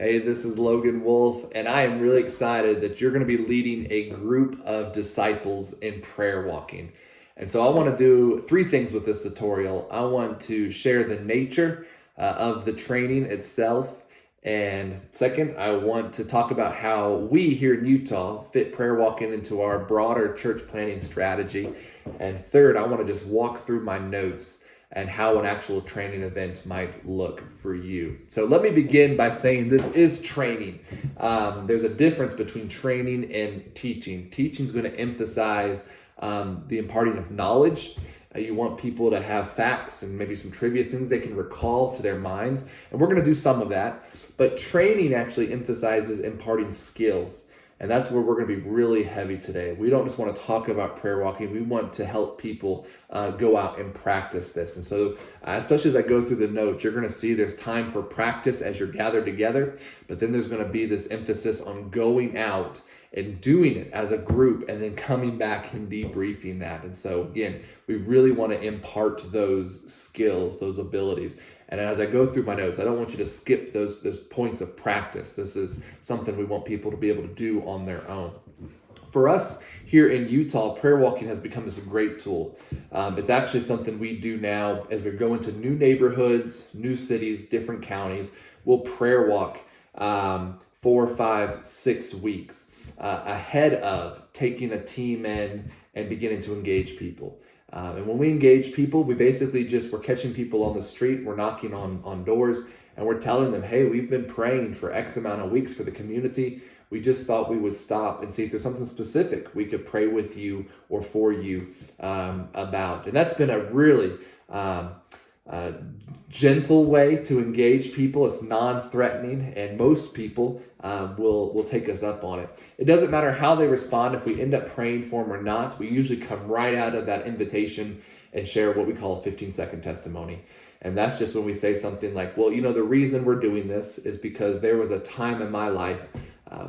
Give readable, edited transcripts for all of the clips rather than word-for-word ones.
Hey, this is Logan Wolf, and I am really excited that you're going to be leading a group of disciples in prayer walking. And so I want to do three things with this tutorial. I want to share the nature of the training itself. And second, I want to talk about how we here in Utah fit prayer walking into our broader church planning strategy. And third, I want to just walk through my notes and how an actual training event might look for you. So let me begin by saying this is training. There's a difference between training and teaching. Teaching is going to emphasize the imparting of knowledge. You want people to have facts and maybe some trivia things they can recall to their minds. And we're going to do some of that. But training actually emphasizes imparting skills. And that's where we're going to be really heavy today. We don't just want to talk about prayer walking. We want to help people go out and practice this. And so, especially as I go through the notes, you're going to see there's time for practice as you're gathered together. But then there's going to be this emphasis on going out and doing it as a group and then coming back and debriefing that. And so, again, we really want to impart those skills, those abilities. And as I go through my notes, I don't want you to skip those points of practice. This is something we want people to be able to do on their own. For us here in Utah, prayer walking has become this great tool. It's actually something we do now as we go into new neighborhoods, new cities, different counties. We'll prayer walk 4, 5, 6 weeks ahead of taking a team in and beginning to engage people. And when we engage people, we basically we're catching people on the street, we're knocking on doors, and we're telling them, hey, we've been praying for X amount of weeks for the community. We just thought we would stop and see if there's something specific we could pray with you or for you about. And that's been a really gentle way to engage people. It's non-threatening, and most people will take us up on it. It doesn't matter how they respond. If we end up praying for them or not, we usually come right out of that invitation and share what we call a 15-second testimony. And that's just when we say something like, well, the reason we're doing this is because there was a time in my life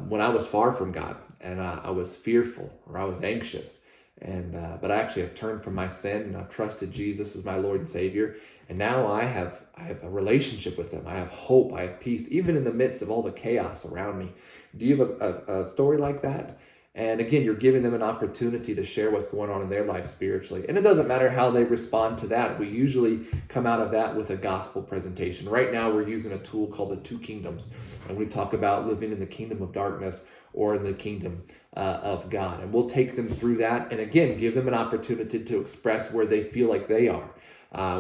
when I was far from God, and I was fearful or I was anxious. But I actually have turned from my sin, and I've trusted Jesus as my Lord and Savior. And now I have a relationship with him. I have hope. I have peace, even in the midst of all the chaos around me. Do you have a story like that? And again, you're giving them an opportunity to share what's going on in their life spiritually. And it doesn't matter how they respond to that. We usually come out of that with a gospel presentation. Right now, we're using a tool called the Two Kingdoms. And we talk about living in the kingdom of darkness or in the kingdom of God. And we'll take them through that. And again, give them an opportunity to express where they feel like they are,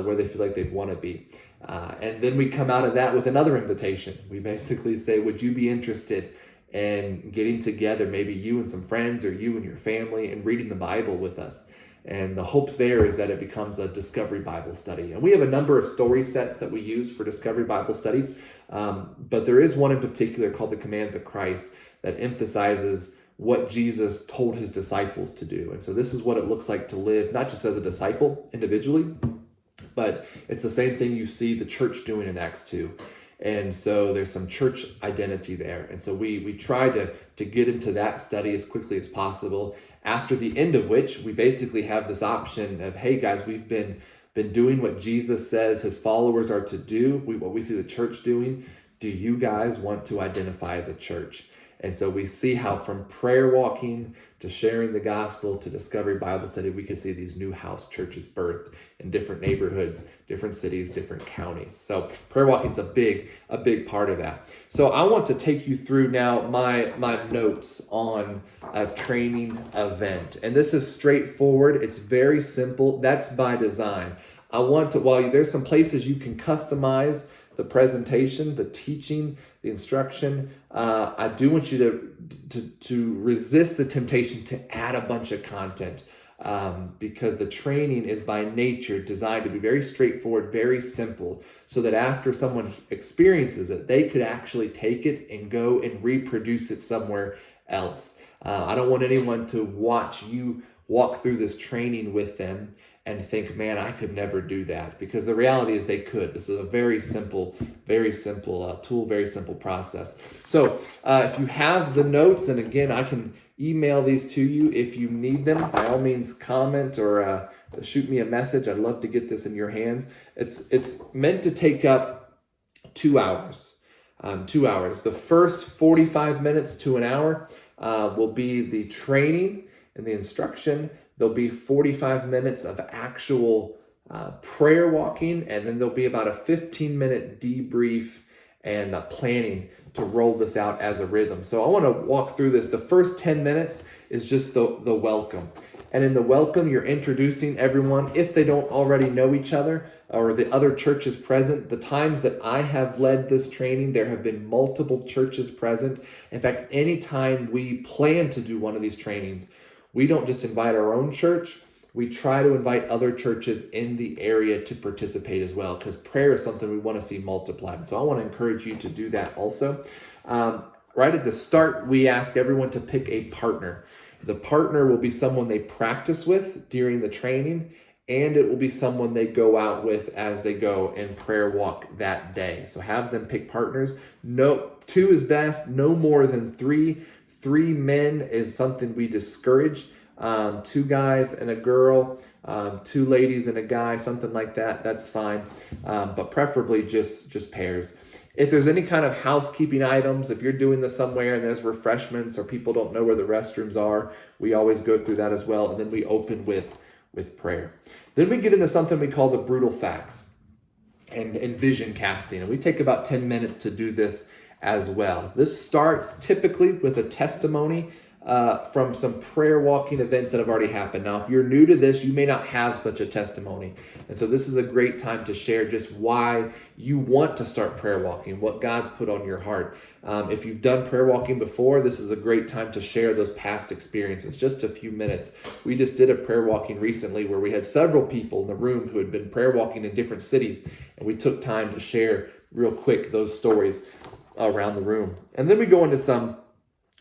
where they feel like they'd want to be. And then we come out of that with another invitation. We basically say, would you be interested in getting together, maybe you and some friends or you and your family, and reading the Bible with us? And the hopes there is that it becomes a Discovery Bible study. And we have a number of story sets that we use for Discovery Bible studies. But there is one in particular called the Commands of Christ that emphasizes what Jesus told his disciples to do. And so this is what it looks like to live, not just as a disciple individually, but it's the same thing you see the church doing in Acts 2. And so there's some church identity there. And so we try to get into that study as quickly as possible, after the end of which we basically have this option of, hey guys, we've been doing what Jesus says his followers are to do, what we see the church doing. Do you guys want to identify as a church? And so we see how from prayer walking to sharing the gospel to Discovery Bible Study, we can see these new house churches birthed in different neighborhoods, different cities, different counties. So prayer walking is a big part of that. So I want to take you through now my notes on a training event. And this is straightforward. It's very simple. That's by design. While there's some places you can customize the presentation, the teaching, the instruction, I do want you to resist the temptation to add a bunch of content, because the training is by nature designed to be very straightforward, very simple, so that after someone experiences it, they could actually take it and go and reproduce it somewhere else. I don't want anyone to watch you walk through this training with them and think, man, I could never do that, because the reality is they could. This is a very simple tool, very simple process. So if you have the notes, and again, I can email these to you if you need them. By all means, comment or shoot me a message. I'd love to get this in your hands. It's meant to take up 2 hours. 2 hours. The first 45 minutes to an hour will be the training and the instruction. There'll be 45 minutes of actual prayer walking, and then there'll be about a 15-minute debrief and planning to roll this out as a rhythm. So I want to walk through this. The first 10 minutes is just the welcome. And in the welcome, you're introducing everyone, if they don't already know each other or the other churches present. The times that I have led this training, there have been multiple churches present. In fact, anytime we plan to do one of these trainings, we don't just invite our own church. We try to invite other churches in the area to participate as well, because prayer is something we want to see multiplied. So I want to encourage you to do that also. Right at the start, we ask everyone to pick a partner. The partner will be someone they practice with during the training, and it will be someone they go out with as they go and prayer walk that day. So have them pick partners. No, 2 is best, no more than 3. 3 men is something we discourage. 2 guys and a girl, 2 ladies and a guy, something like that, that's fine. But preferably just pairs. If there's any kind of housekeeping items, if you're doing this somewhere and there's refreshments or people don't know where the restrooms are, we always go through that as well. And then we open with prayer. Then we get into something we call the brutal facts and vision casting. And we take about 10 minutes to do this as well. This starts typically with a testimony from some prayer walking events that have already happened. Now, if you're new to this, you may not have such a testimony. And so this is a great time to share just why you want to start prayer walking, what God's put on your heart. If you've done prayer walking before, this is a great time to share those past experiences, just a few minutes. We just did a prayer walking recently where we had several people in the room who had been prayer walking in different cities, and we took time to share real quick those stories around the room. And then we go into some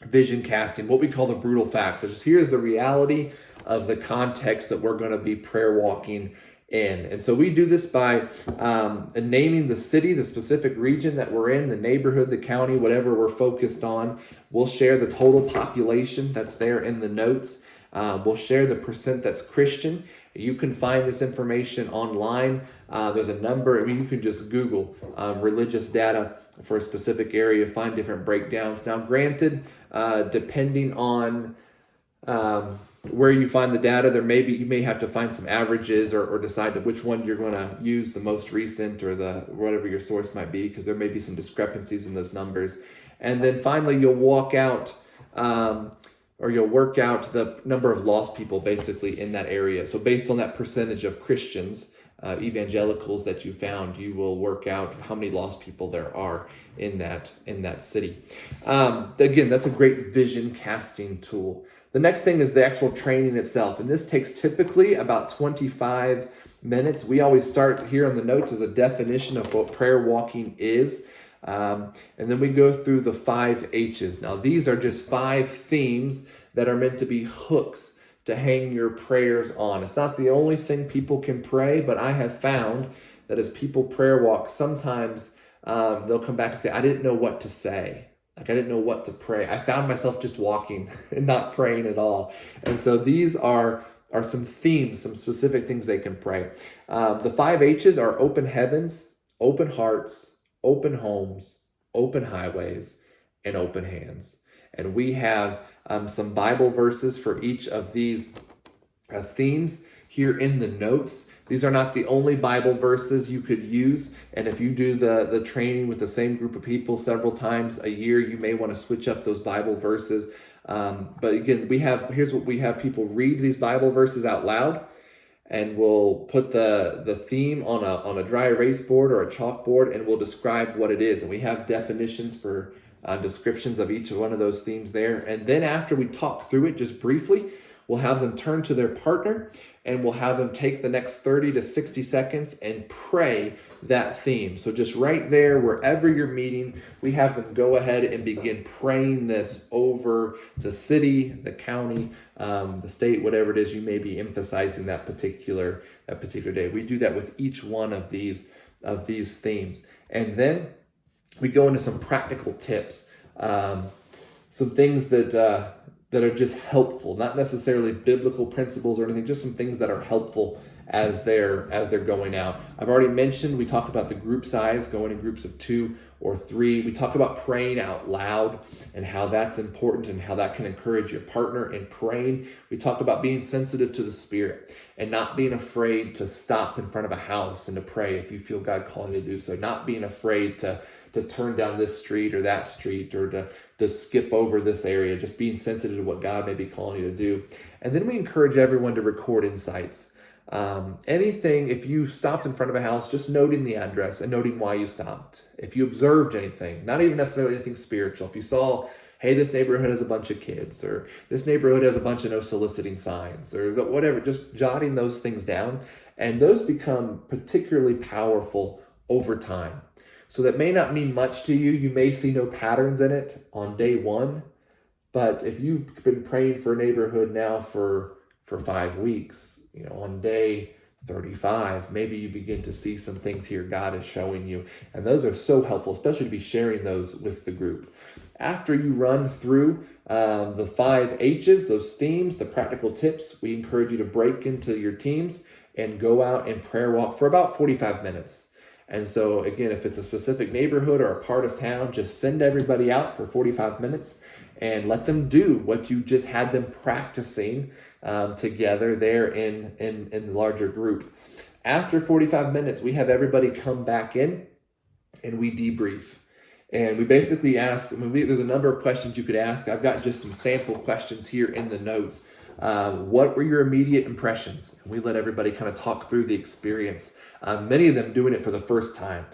vision casting, what we call the brutal facts. So just here's the reality of the context that we're going to be prayer walking in. And so we do this by naming the city, the specific region that we're in, the neighborhood, the county, whatever we're focused on. We'll share the total population that's there in the notes. We'll share the percent that's Christian. You can find this information online. There's a number, you can just Google religious data for a specific area, find different breakdowns. Now, granted, depending on where you find the data, you may have to find some averages or decide which one you're going to use, the most recent or the whatever your source might be, because there may be some discrepancies in those numbers. And then finally, you'll walk out or you'll work out the number of lost people basically in that area. So based on that percentage of Christians, evangelicals that you found, you will work out how many lost people there are in that city. Again, that's a great vision casting tool. The next thing is the actual training itself, and this takes typically about 25 minutes. We always start here on the notes as a definition of what prayer walking is. And then we go through the 5 H's. Now, these are just 5 themes that are meant to be hooks to hang your prayers on. It's not the only thing people can pray, but I have found that as people prayer walk, sometimes they'll come back and say, I didn't know what to say. I didn't know what to pray. I found myself just walking and not praying at all. And so these are some themes, some specific things they can pray. The 5 H's are open heavens, open hearts, open homes, open highways, and open hands. And we have some Bible verses for each of these themes here in the notes. These are not the only Bible verses you could use. And if you do the training with the same group of people several times a year, you may want to switch up those Bible verses. But again, here's what we have people read these Bible verses out loud. And we'll put the theme on a dry erase board or a chalkboard, and we'll describe what it is. And we have definitions for descriptions of each one of those themes there. And then after we talk through it just briefly, we'll have them turn to their partner, and we'll have them take the next 30 to 60 seconds and pray that theme. So just right there, wherever you're meeting, we have them go ahead and begin praying this over the city, the county, the state, whatever it is you may be emphasizing that particular day. We do that with each one of these themes. And then we go into some practical tips, some things that are just helpful, not necessarily biblical principles or anything, just some things that are helpful as they're going out. I've already mentioned, we talked about the group size, going in groups of 2 or 3. We talk about praying out loud and how that's important and how that can encourage your partner in praying. We talked about being sensitive to the Spirit and not being afraid to stop in front of a house and to pray if you feel God calling you to do so. Not being afraid to turn down this street or that street, or to skip over this area. Just being sensitive to what God may be calling you to do. And then we encourage everyone to record insights. Anything, if you stopped in front of a house, just noting the address and noting why you stopped. If you observed anything, not even necessarily anything spiritual. If you saw, hey, this neighborhood has a bunch of kids, or this neighborhood has a bunch of no soliciting signs, or whatever, just jotting those things down. And those become particularly powerful over time. So that may not mean much to you. You may see no patterns in it on day 1. But if you've been praying for a neighborhood now for 5 weeks, on day 35, maybe you begin to see some things here God is showing you. And those are so helpful, especially to be sharing those with the group. After you run through the 5 H's, those themes, the practical tips, we encourage you to break into your teams and go out and prayer walk for about 45 minutes. And so again, if it's a specific neighborhood or a part of town, just send everybody out for 45 minutes and let them do what you just had them practicing together there in the larger group. After 45 minutes, we have everybody come back in and we debrief. And we basically ask, there's a number of questions you could ask. I've got just some sample questions here in the notes. What were your immediate impressions? And we let everybody kind of talk through the experience. Many of them doing it for the first time.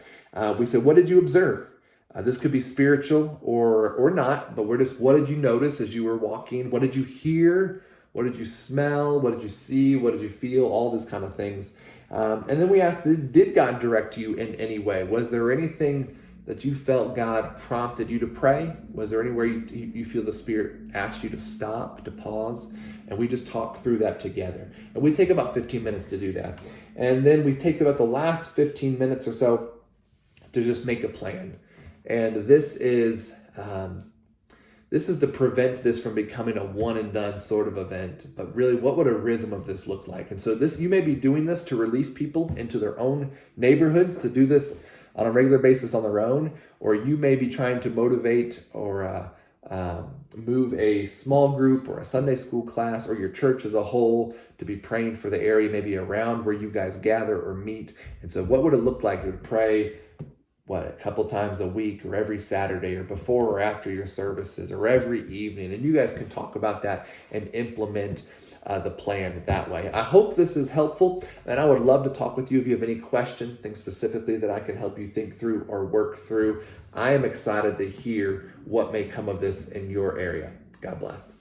We said, what did you observe? This could be spiritual or not, but what did you notice as you were walking? What did you hear? What did you smell? What did you see? What did you feel? All these kind of things. And then we asked, did God direct you in any way? Was there anything that you felt God prompted you to pray? Was there anywhere you feel the Spirit asked you to stop, to pause? And we just talk through that together. And we take about 15 minutes to do that. And then we take about the last 15 minutes or so to just make a plan. And this is to prevent this from becoming a one and done sort of event. But really, what would a rhythm of this look like? And so you may be doing this to release people into their own neighborhoods to do this on a regular basis on their own, or you may be trying to motivate or move a small group or a Sunday school class or your church as a whole to be praying for the area maybe around where you guys gather or meet. And so what would it look like to pray, a couple times a week, or every Saturday, or before or after your services, or every evening? And you guys can talk about that and implement the plan that way. I hope this is helpful, and I would love to talk with you if you have any questions, things specifically that I can help you think through or work through. I am excited to hear what may come of this in your area. God bless.